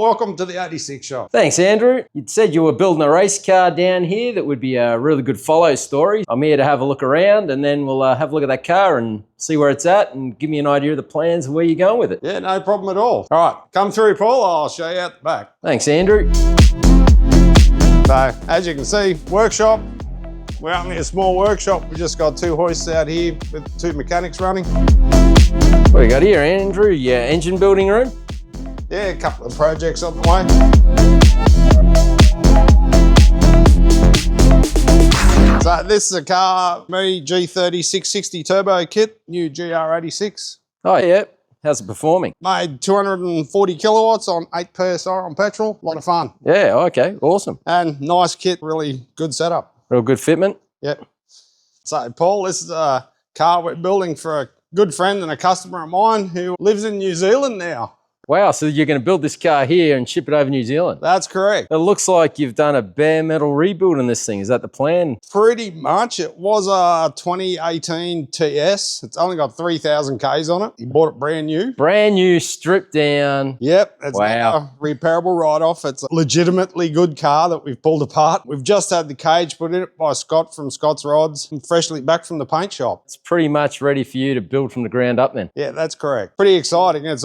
welcome to the 86 shop. Thanks, Andrew. You said you were building a race car down here that would be a really good follow story. I'm here to have a look around, and then we'll have a look at that car and see where it's at and give me an idea of the plans and where you're going with it. Yeah, no problem at all. All right, come through, Paul. I'll show you out the back. Thanks, Andrew. So, as you can see, workshop. We're only a small workshop. We just got 2 hoists out here with 2 mechanics running. What do you got here, Andrew? Your engine building room? Yeah, a couple of projects on the way. So this is a car, me G36 Turbo kit, new GR86. Oh, yeah. How's it performing? Made 240 kilowatts on 8 PSI on petrol. A lot of fun. Yeah, okay, awesome. And nice kit, really good setup. Real good fitment? Yep. So, Paul, this is a car we're building for a good friend and a customer of mine who lives in New Zealand now. Wow, so you're going to build this car here and ship it over New Zealand? That's correct. It looks like you've done a bare metal rebuild in this thing. Is that the plan? Pretty much. It was a 2018 TS. It's only got 3,000 Ks on it. He bought it brand new. Brand new, stripped down. Yep. It's wow. a repairable write-off. It's a legitimately good car that we've pulled apart. We've just had the cage put in it by Scott from Scott's Rods, freshly back from the paint shop. It's pretty much ready for you to build from the ground up then? Yeah, that's correct. Pretty exciting. It's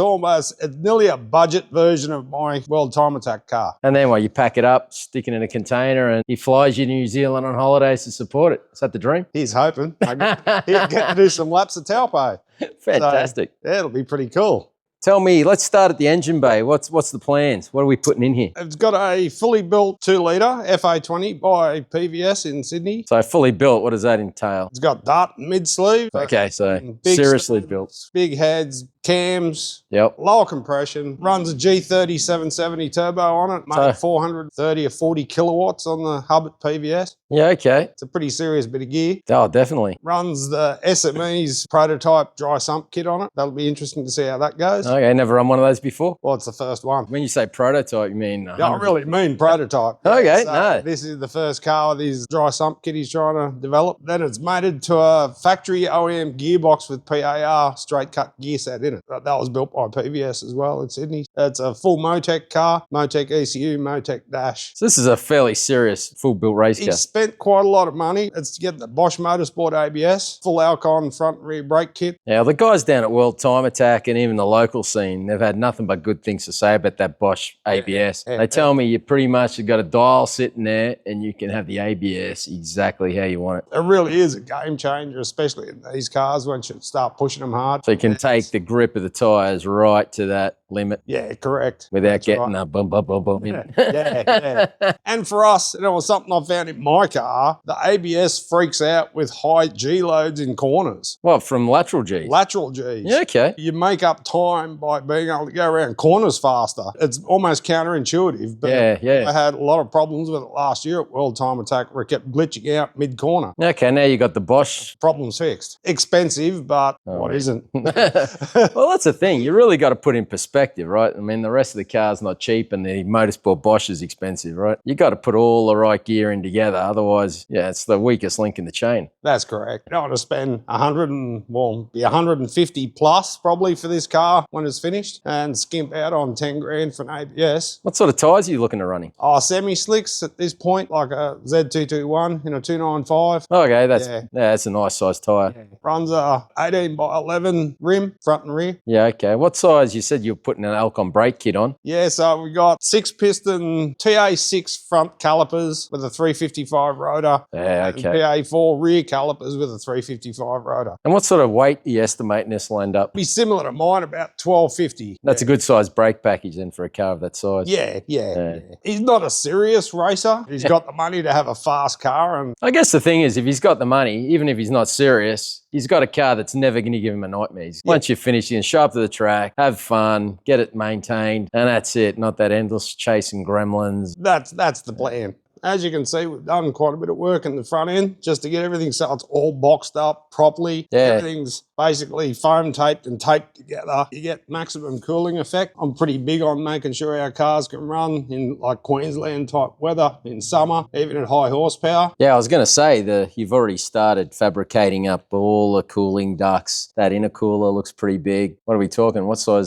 nearly a budget version of my World Time Attack car. And then you pack it up, stick it in a container, and he flies you to New Zealand on holidays to support it. Is that the dream? He's hoping. He'll get to do some laps of Taupo. Fantastic. So, yeah, it'll be pretty cool. Tell me, let's start at the engine bay. What's the plans? What are we putting in here? It's got a fully built 2-litre FA20 by PVS in Sydney. So fully built, what does that entail? It's got dart mid-sleeve. Okay, so seriously built. Big heads, cams, yep. Lower compression. Runs a G3770 turbo on it. Made 430 or 40 kilowatts on the hub at PVS. Yeah, okay. It's a pretty serious bit of gear. Oh, definitely. Runs the SME's prototype dry sump kit on it. That'll be interesting to see how that goes. Okay, never run one of those before? Well, it's the first one. When you say prototype, you mean... I really mean prototype. Okay, so no. This is the first car with his dry sump kit he's trying to develop. Then it's mated to a factory OEM gearbox with PAR straight cut gear set in it. That was built by PVS as well in Sydney. It's a full Motech car, Motech ECU, Motech dash. So this is a fairly serious full built race car. He spent quite a lot of money. It's to get the Bosch Motorsport ABS, full Alcon front and rear brake kit. Yeah, the guys down at World Time Attack and even the local scene, they've had nothing but good things to say about that Bosch ABS. They tell me you pretty much have got a dial sitting there and you can have the ABS exactly how you want it. It really is a game changer, especially in these cars once you start pushing them hard. So you can take the grip of the tyres right to that limit. Yeah, correct. Without getting a bum, bum, bum, bum in. Yeah. And for us, it was something I found in my car, the ABS freaks out with high G loads in corners. What, from lateral Gs? Lateral Gs. Yeah, okay. You make up time by being able to go around corners faster. It's almost counterintuitive, but yeah. I had a lot of problems with it last year at World Time Attack where it kept glitching out mid-corner. Okay, now you got the Bosch. Problems fixed. Expensive, but what isn't? Well, that's the thing. You really got to put in perspective, right? I mean, the rest of the car's not cheap and the Motorsport Bosch is expensive, right? You got to put all the right gear in together. Otherwise, it's the weakest link in the chain. That's correct. You don't want to spend 150 plus probably for this car when it's finished and skimp out on 10 grand for an ABS. What sort of tyres are you looking at running? Semi-slicks at this point, like a Z221 in a 295. Okay, that's a nice size tyre. Yeah. Runs a 18 by 11 rim, front and rear. Yeah, okay. What size? You said you were putting an Alcon brake kit on. Yeah, so we got 6-piston TA6 front calipers with a 355 rotor. Yeah, okay. And PA4 rear calipers with a 355 rotor. And what sort of weight are you estimating this will end up? Be similar to mine, about 1250. That's a good size brake package then for a car of that size. Yeah. He's not a serious racer. He's got the money to have a fast car. And I guess the thing is, if he's got the money, even if he's not serious, he's got a car that's never going to give him a nightmare. Once you finish, you can show up to the track, have fun, get it maintained, and that's it. Not that endless chasing gremlins. That's the plan. As you can see, we've done quite a bit of work in the front end just to get everything so it's all boxed up properly. Yeah. Everything's basically foam taped and taped together. You get maximum cooling effect. I'm pretty big on making sure our cars can run in like Queensland type weather in summer, even at high horsepower. Yeah, I was going to say you've already started fabricating up all the cooling ducts. That intercooler looks pretty big. What are we talking? What sort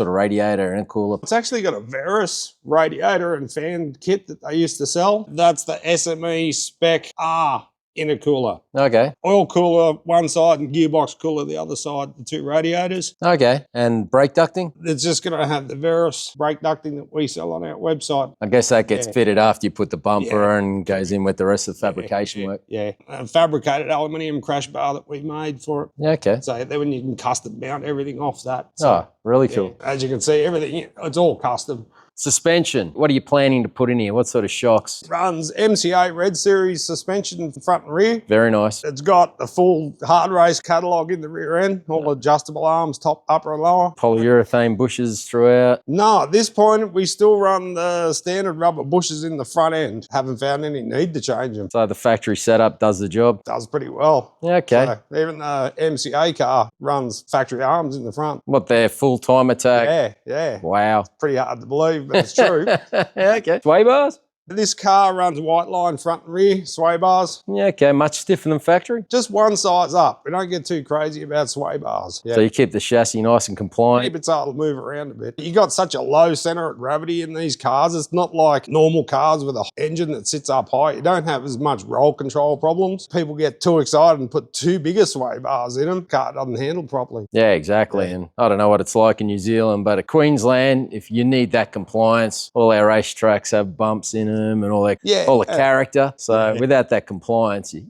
of radiator, intercooler? It's actually got a Verus radiator and fan kit that they used to sell. That's the SME Spec R intercooler. Okay. Oil cooler one side and gearbox cooler the other side, the two radiators. Okay. And brake ducting? It's just going to have the Verus brake ducting that we sell on our website. I guess that gets fitted after you put the bumper Yeah. and goes in with the rest of the fabrication work. Yeah. A fabricated aluminium crash bar that we made for it. Yeah, okay. So then you can custom mount everything off that. So, Oh, really cool. as you can see, everything, it's all custom. Suspension. What are you planning to put in here? What sort of shocks? Runs MCA Red Series suspension front and rear. Very nice. It's got the full hard race catalogue in the rear end, all adjustable arms, top, upper and lower. Polyurethane bushes throughout. No, at this point, we still run the standard rubber bushes in the front end. Haven't found any need to change them. So the factory setup does the job. Does pretty well. Yeah, okay. So even the MCA car runs factory arms in the front. What, they're full time attack? Yeah. Wow. Pretty hard to believe, but it's true. Yeah, okay. Sway bars? This car runs white line front and rear, sway bars. Yeah, okay. Much stiffer than factory? Just one size up. We don't get too crazy about sway bars. Yeah. So you keep the chassis nice and compliant? Keep it so it'll move around a bit. You got such a low center of gravity in these cars. It's not like normal cars with an engine that sits up high. You don't have as much roll control problems. People get too excited and put too big a sway bars in them. Car doesn't handle properly. Yeah, exactly. Yeah. And I don't know what it's like in New Zealand, but at Queensland, if you need that compliance, all our racetracks have bumps in them and all that. Yeah. All the character. So without that compliance, you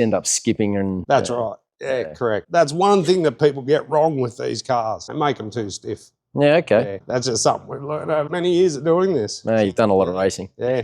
end up skipping and... That's right. Yeah, correct. That's one thing that people get wrong with these cars. They make them too stiff. Yeah, okay. Yeah, that's just something we've learned over many years of doing this. No, you've done a lot of racing. Yeah.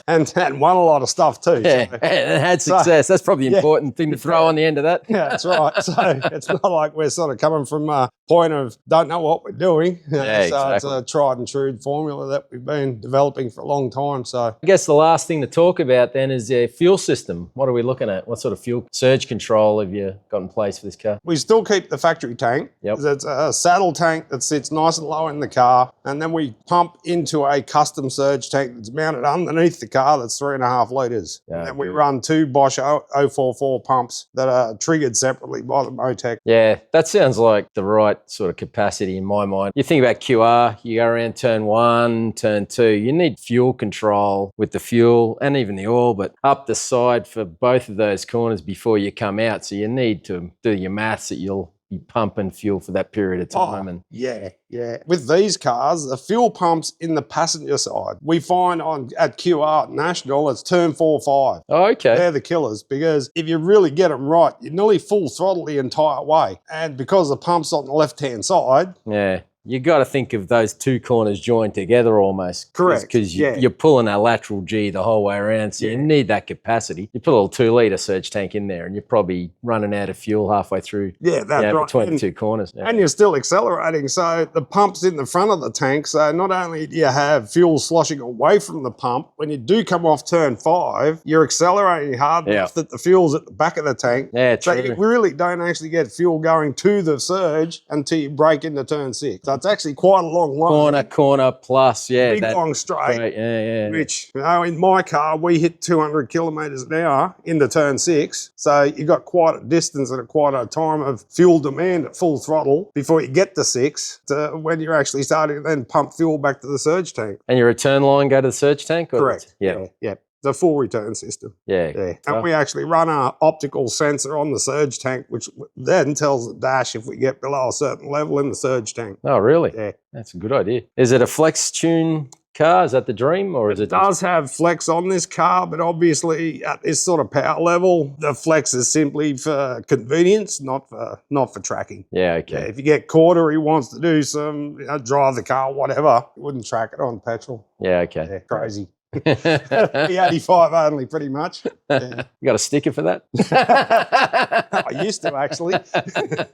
and won a lot of stuff too. Yeah, So. and had success. That's probably the important thing to throw on the end of that. Yeah, that's right. So it's not like we're sort of coming from a point of don't know what we're doing. Yeah, so exactly. it's a tried and true formula that we've been developing for a long time. So I guess the last thing to talk about then is the fuel system. What are we looking at? What sort of fuel surge control have you got in place for this car? we still keep the factory tank. Yep. It's a saddle tank that sits nice and low in the car. And then we pump into a custom surge tank that's mounted underneath the car that's 3.5 litres. Yeah, and then we good. run two Bosch 044 pumps that are triggered separately by the Motech. Yeah, that sounds like the right sort of capacity in my mind. You think about QR, you go around turn 1, turn 2, you need fuel control with the fuel and even the oil, but up the side for both of those corners before you come out. So you need to do your maths that you'll be pumping fuel for that period of time. And Yeah. With these cars, the fuel pumps in the passenger side. We find at QR National, it's turn 4, 5. oh, okay. They're the killers because if you really get them right, you nearly full throttle the entire way. And because the pump's on the left-hand side, Yeah. You got to think of those two corners joined together almost. Correct, Because yeah. you're pulling a lateral G the whole way around. So you need that capacity. You put a little 2-litre surge tank in there and you're probably running out of fuel halfway through. yeah, that's right. Between the And- two corners. Yeah. And you're still accelerating. So the pump's in the front of the tank. So not only do you have fuel sloshing away from the pump, when you do come off turn 5, you're accelerating hard enough that the fuel's at the back of the tank. Yeah, So true. you really don't actually get fuel going to the surge until you break into turn 6. So it's actually quite a long line. Corner plus, yeah. Big long straight. Right, yeah. Which, in my car, we hit 200 kilometres an hour into turn 6. So you got quite a distance and quite a time of fuel demand at full throttle before you get to 6 to when you're actually starting to then pump fuel back to the surge tank. And your return line go to the surge tank? Or Correct. Yeah. The full return system. Yeah. And we actually run our optical sensor on the surge tank, which then tells the dash if we get below a certain level in the surge tank. Oh, really? Yeah. That's a good idea. Is it a flex tune car? Is that the dream? Or is it Does have flex on this car, but obviously at this sort of power level, the flex is simply for convenience, not for tracking. Yeah, okay. Yeah, if you get caught or he wants to do some drive the car, whatever, you wouldn't track it on petrol. Yeah, okay. Yeah, crazy. E85 only, pretty much. Yeah. You got a sticker for that? I used to, actually.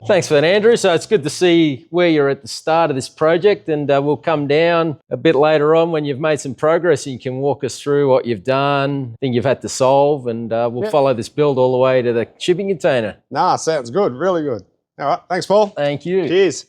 Thanks for that, Andrew. So it's good to see where you're at the start of this project, and we'll come down a bit later on when you've made some progress and you can walk us through what you've done, thing you've had to solve, and we'll follow this build all the way to the shipping container. Nah, sounds good. Really good. All right. Thanks, Paul. Thank you. Cheers.